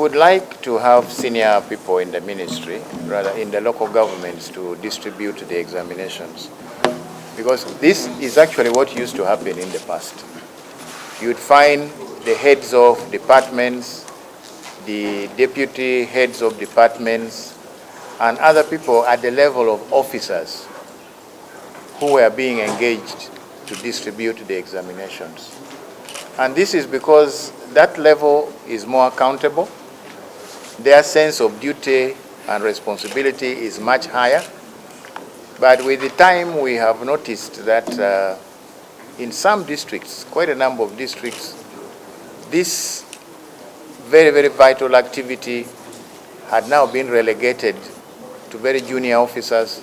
would like to have senior people in the ministry, rather in the local governments, to distribute the examinations. Because this is actually what used to happen in the past. You'd find the heads of departments, the deputy heads of departments, and other people at the level of officers who were being engaged to distribute the examinations. And this is because that level is more accountable. Their sense of duty and responsibility is much higher. But with the time, we have noticed that in some districts, quite a number of districts, this very, very vital activity had now been relegated to very junior officers.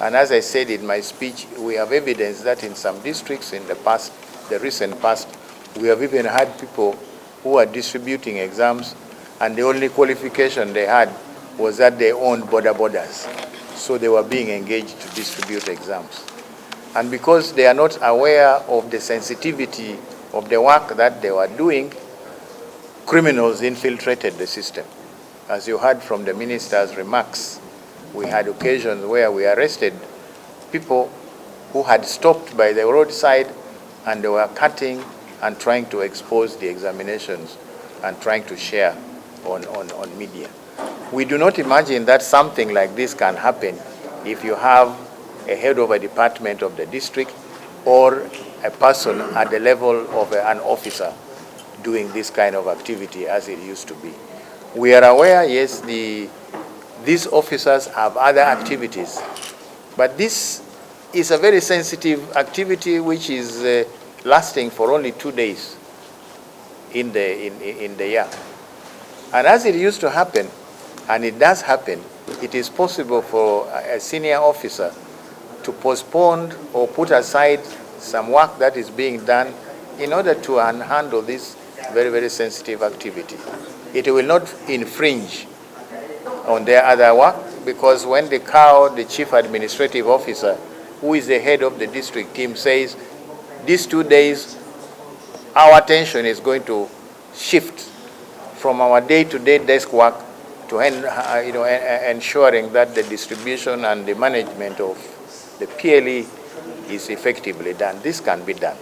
And as I said in my speech, we have evidence that in some districts in the past, the recent past, we have even had people who are distributing exams, and the only qualification they had was that they owned Boda Bodas. So they were being engaged to distribute exams. And because they are not aware of the sensitivity of the work that they were doing, criminals infiltrated the system. As you heard from the minister's remarks, we had occasions where we arrested people who had stopped by the roadside and they were cutting and trying to expose the examinations and trying to share on media. We do not imagine that something like this can happen if you have a head of a department of the district or a person at the level of an officer doing this kind of activity as it used to be. We are aware, yes, these officers have other activities, but this is a very sensitive activity which is lasting for only 2 days in the year. And as it used to happen, and it does happen, it is possible for a senior officer to postpone or put aside some work that is being done in order to handle this very, very sensitive activity. It will not infringe on their other work, because when the chief administrative officer, who is the head of the district team, says, these 2 days, our attention is going to shift from our day-to-day desk work to ensuring that the distribution and the management of the PLE is effectively done. This can be done.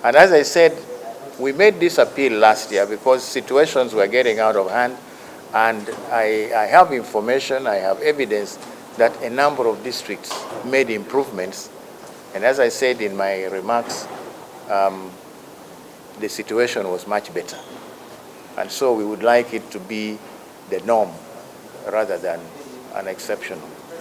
And as I said, we made this appeal last year because situations were getting out of hand, and I have information, I have evidence that a number of districts made improvements. And as I said in my remarks, the situation was much better. And so we would like it to be the norm rather than an exception.